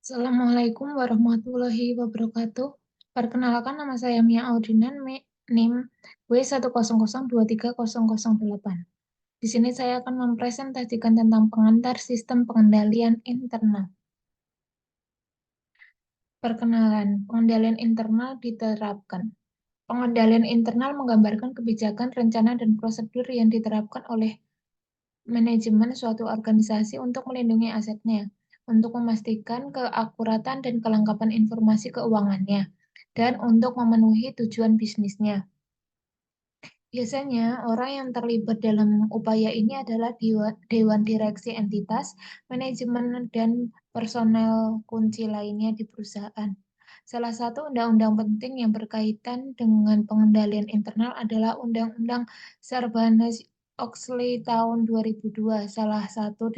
Assalamualaikum warahmatullahi wabarakatuh. Perkenalkan, nama saya Mia Audinan, NIM W100230008. Di sini saya akan mempresentasikan tentang pengantar sistem pengendalian internal. Perkenalan, pengendalian internal diterapkan. Pengendalian internal menggambarkan kebijakan, rencana, dan prosedur yang diterapkan oleh manajemen suatu organisasi untuk melindungi asetnya, untuk memastikan keakuratan dan kelengkapan informasi keuangannya, dan untuk memenuhi tujuan bisnisnya. Biasanya, orang yang terlibat dalam upaya ini adalah dewan direksi entitas, manajemen, dan personel kunci lainnya di perusahaan. Salah satu undang-undang penting yang berkaitan dengan pengendalian internal adalah Undang-Undang Sarbanes-Oxley tahun 2002. Salah satu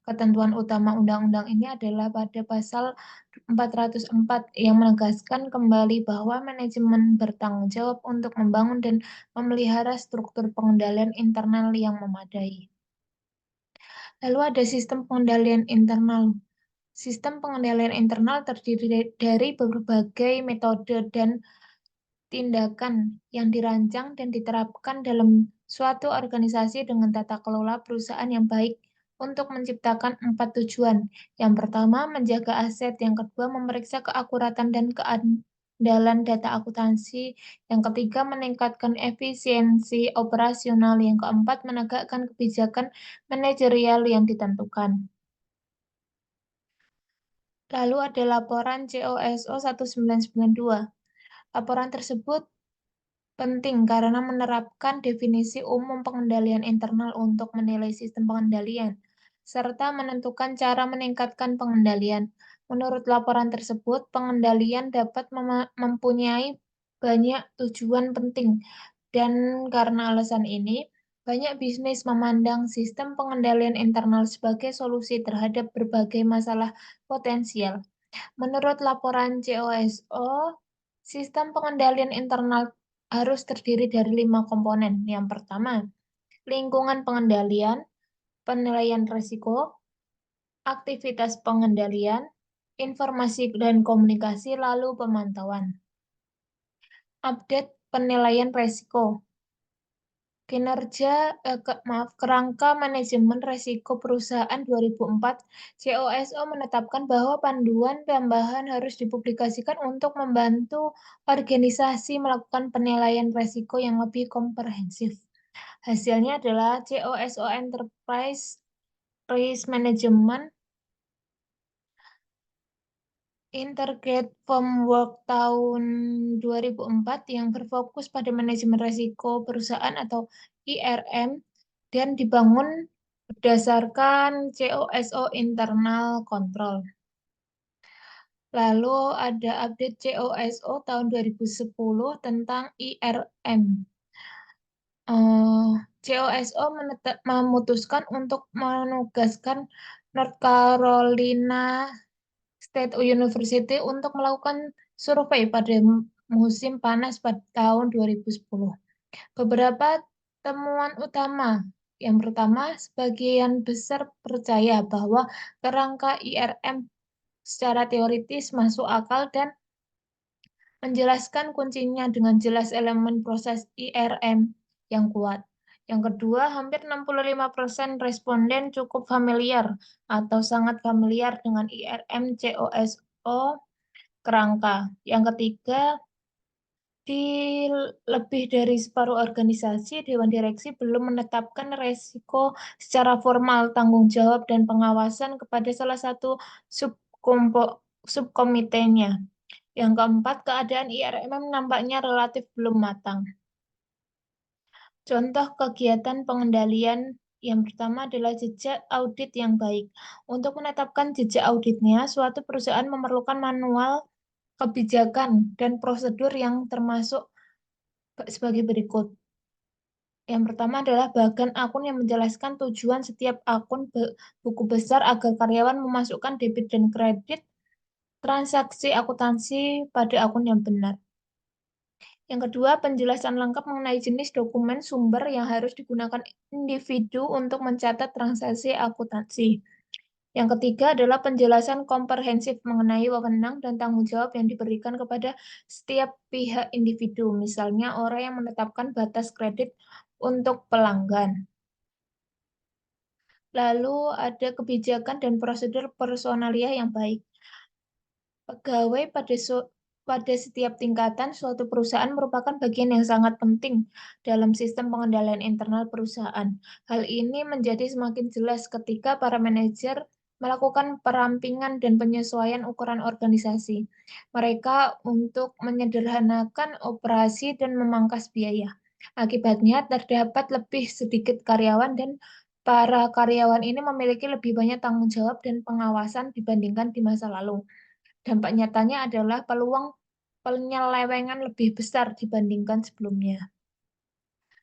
ketentuan utama undang-undang ini adalah pada pasal 404 yang menegaskan kembali bahwa manajemen bertanggung jawab untuk membangun dan memelihara struktur pengendalian internal yang memadai. Lalu ada sistem pengendalian internal. Sistem pengendalian internal terdiri dari berbagai metode dan tindakan yang dirancang dan diterapkan dalam suatu organisasi dengan tata kelola perusahaan yang baik untuk menciptakan 4 tujuan. Yang pertama, menjaga aset. Yang kedua, memeriksa keakuratan dan keandalan data akuntansi. Yang ketiga, meningkatkan efisiensi operasional. Yang keempat, menegakkan kebijakan manajerial yang ditentukan. Lalu ada laporan COSO 1992. Laporan tersebut penting karena menerapkan definisi umum pengendalian internal untuk menilai sistem pengendalian, serta menentukan cara meningkatkan pengendalian. Menurut laporan tersebut, pengendalian dapat mempunyai banyak tujuan penting, dan karena alasan ini, banyak bisnis memandang sistem pengendalian internal sebagai solusi terhadap berbagai masalah potensial. Menurut laporan COSO, sistem pengendalian internal harus terdiri dari 5 komponen. Yang pertama, lingkungan pengendalian, penilaian risiko, aktivitas pengendalian, informasi dan komunikasi, lalu pemantauan. Update penilaian risiko. Kerangka manajemen risiko perusahaan 2004, COSO menetapkan bahwa panduan tambahan harus dipublikasikan untuk membantu organisasi melakukan penilaian risiko yang lebih komprehensif. Hasilnya adalah COSO Enterprise Risk Management Integrated Framework tahun 2004 yang berfokus pada manajemen risiko perusahaan atau IRM dan dibangun berdasarkan COSO Internal Control. Lalu ada update COSO tahun 2010 tentang IRM. COSO memutuskan untuk menugaskan North Carolina State University untuk melakukan survei pada musim panas pada tahun 2010. Beberapa temuan utama. Yang pertama, sebagian besar percaya bahwa kerangka IRM secara teoritis masuk akal dan menjelaskan kuncinya dengan jelas elemen proses IRM yang kuat. Yang kedua, hampir 65% responden cukup familiar atau sangat familiar dengan IRM COSO kerangka. Yang ketiga, di lebih dari separuh organisasi, Dewan Direksi belum menetapkan resiko secara formal, tanggung jawab, dan pengawasan kepada salah satu subkomitenya. Yang keempat, keadaan IRM nampaknya relatif belum matang. Contoh kegiatan pengendalian yang pertama adalah jejak audit yang baik. Untuk menetapkan jejak auditnya, suatu perusahaan memerlukan manual kebijakan dan prosedur yang termasuk sebagai berikut. Yang pertama adalah bagan akun yang menjelaskan tujuan setiap akun buku besar agar karyawan memasukkan debit dan kredit transaksi akuntansi pada akun yang benar. Yang kedua, penjelasan lengkap mengenai jenis dokumen sumber yang harus digunakan individu untuk mencatat transaksi akuntansi. Yang ketiga adalah penjelasan komprehensif mengenai wewenang dan tanggung jawab yang diberikan kepada setiap pihak individu, misalnya orang yang menetapkan batas kredit untuk pelanggan. Lalu ada kebijakan dan prosedur personalia yang baik. Pegawai pada setiap tingkatan suatu perusahaan merupakan bagian yang sangat penting dalam sistem pengendalian internal perusahaan. Hal ini menjadi semakin jelas ketika para manajer melakukan perampingan dan penyesuaian ukuran organisasi mereka untuk menyederhanakan operasi dan memangkas biaya. Akibatnya, terdapat lebih sedikit karyawan dan para karyawan ini memiliki lebih banyak tanggung jawab dan pengawasan dibandingkan di masa lalu. Dampak nyatanya adalah peluang penyelewengan lebih besar dibandingkan sebelumnya.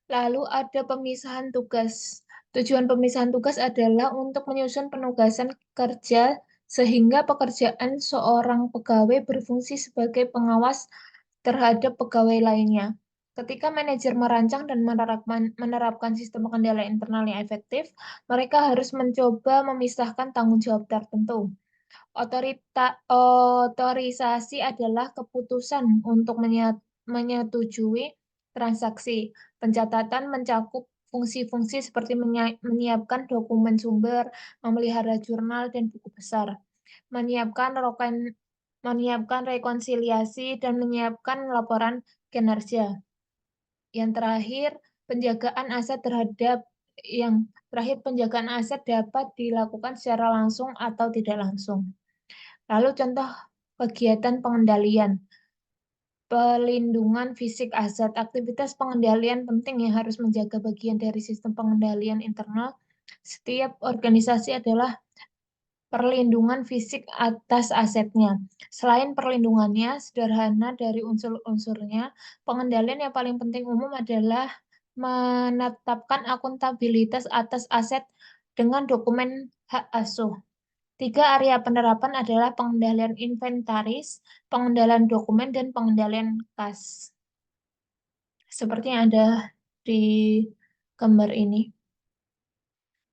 Lalu ada pemisahan tugas. Tujuan pemisahan tugas adalah untuk menyusun penugasan kerja sehingga pekerjaan seorang pegawai berfungsi sebagai pengawas terhadap pegawai lainnya. Ketika manajer merancang dan menerapkan sistem pengendalian internal yang efektif, mereka harus mencoba memisahkan tanggung jawab tertentu. Otorisasi adalah keputusan untuk menyetujui transaksi. Pencatatan mencakup fungsi-fungsi seperti menyiapkan dokumen sumber, memelihara jurnal dan buku besar, menyiapkan rekonsiliasi, dan menyiapkan laporan kinerja. Yang terakhir, penjagaan aset penjagaan aset dapat dilakukan secara langsung atau tidak langsung. Lalu contoh kegiatan pengendalian, pelindungan fisik aset, aktivitas pengendalian penting yang harus menjaga bagian dari sistem pengendalian internal. Setiap organisasi adalah perlindungan fisik atas asetnya. Selain perlindungannya, sederhana dari unsur-unsurnya, pengendalian yang paling penting umum adalah menetapkan akuntabilitas atas aset dengan dokumen hak asuh. 3 area penerapan adalah pengendalian inventaris, pengendalian dokumen, dan pengendalian kas. Seperti yang ada di gambar ini.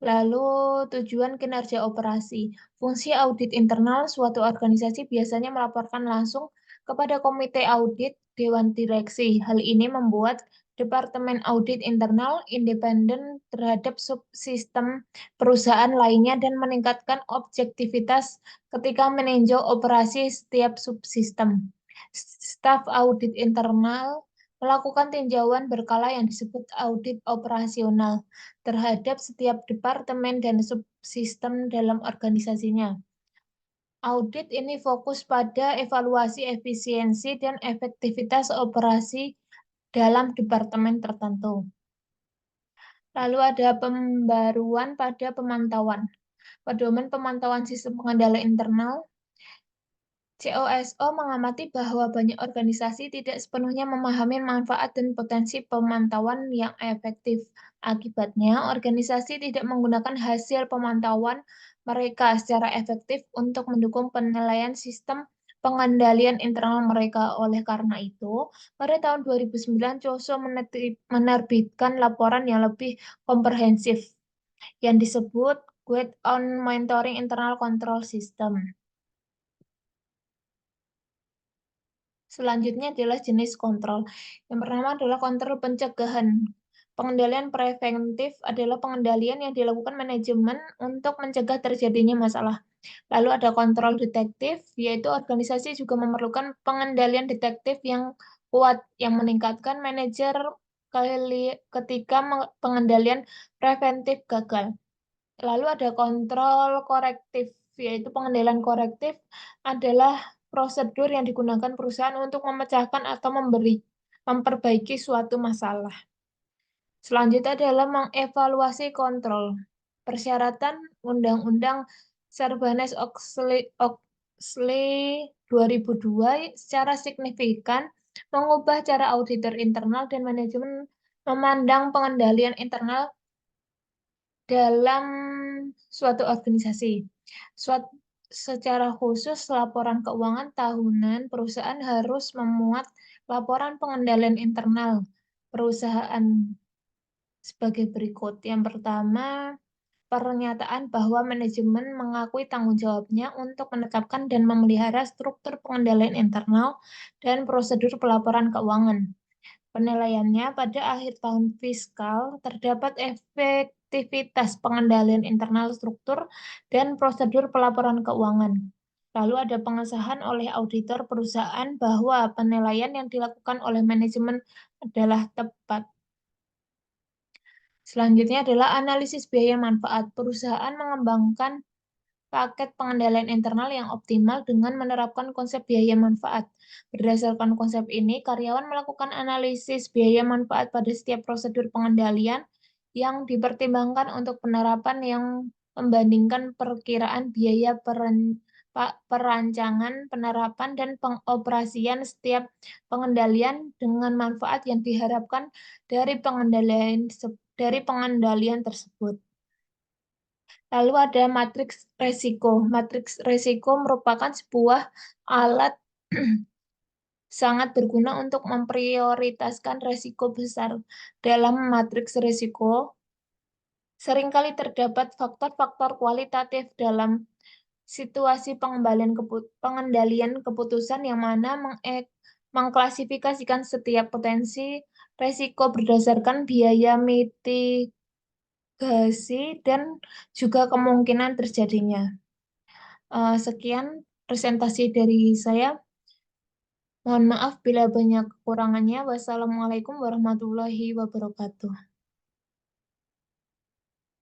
Lalu tujuan kinerja operasi. Fungsi audit internal suatu organisasi biasanya melaporkan langsung kepada komite audit Dewan Direksi. Hal ini membuat Departemen Audit Internal independen terhadap subsistem perusahaan lainnya dan meningkatkan objektivitas ketika meninjau operasi setiap subsistem. Staf audit internal melakukan tinjauan berkala yang disebut audit operasional terhadap setiap departemen dan subsistem dalam organisasinya. Audit ini fokus pada evaluasi efisiensi dan efektivitas operasi dalam departemen tertentu. Lalu ada pembaruan pada pemantauan. Pedoman pemantauan sistem pengendalian internal COSO mengamati bahwa banyak organisasi tidak sepenuhnya memahami manfaat dan potensi pemantauan yang efektif. Akibatnya, organisasi tidak menggunakan hasil pemantauan mereka secara efektif untuk mendukung penilaian sistem pengendalian internal mereka. Oleh karena itu, pada tahun 2009, COSO menerbitkan laporan yang lebih komprehensif yang disebut Guide on Monitoring Internal Control System. Selanjutnya adalah jenis kontrol. Yang pertama adalah kontrol pencegahan. Pengendalian preventif adalah pengendalian yang dilakukan manajemen untuk mencegah terjadinya masalah. Lalu ada kontrol detektif, yaitu organisasi juga memerlukan pengendalian detektif yang kuat, yang meningkatkan manajer ketika pengendalian preventif gagal. Lalu ada kontrol korektif, yaitu pengendalian korektif adalah prosedur yang digunakan perusahaan untuk memecahkan atau memperbaiki suatu masalah. Selanjutnya adalah mengevaluasi kontrol. Persyaratan Undang-Undang Sarbanes-Oxley 2002 secara signifikan mengubah cara auditor internal dan manajemen memandang pengendalian internal dalam suatu organisasi. Secara khusus, laporan keuangan tahunan perusahaan harus memuat laporan pengendalian internal perusahaan sebagai berikut. Yang pertama, pernyataan bahwa manajemen mengakui tanggung jawabnya untuk menetapkan dan memelihara struktur pengendalian internal dan prosedur pelaporan keuangan. Penilaiannya pada akhir tahun fiskal terdapat efektivitas pengendalian internal struktur dan prosedur pelaporan keuangan. Lalu ada pengesahan oleh auditor perusahaan bahwa penilaian yang dilakukan oleh manajemen adalah tepat. Selanjutnya adalah analisis biaya manfaat. Perusahaan mengembangkan paket pengendalian internal yang optimal dengan menerapkan konsep biaya manfaat. Berdasarkan konsep ini, karyawan melakukan analisis biaya manfaat pada setiap prosedur pengendalian yang dipertimbangkan untuk penerapan yang membandingkan perkiraan biaya perancangan, penerapan, dan pengoperasian setiap pengendalian dengan manfaat yang diharapkan dari pengendalian tersebut. Lalu ada matriks resiko. Matriks resiko merupakan sebuah alat sangat berguna untuk memprioritaskan resiko besar. Dalam matriks resiko, seringkali terdapat faktor-faktor kualitatif dalam situasi pengendalian keputusan yang mana mengklasifikasikan setiap potensi resiko berdasarkan biaya mitigasi dan juga kemungkinan terjadinya. Sekian presentasi dari saya. Mohon maaf bila banyak kekurangannya. Wassalamualaikum warahmatullahi wabarakatuh.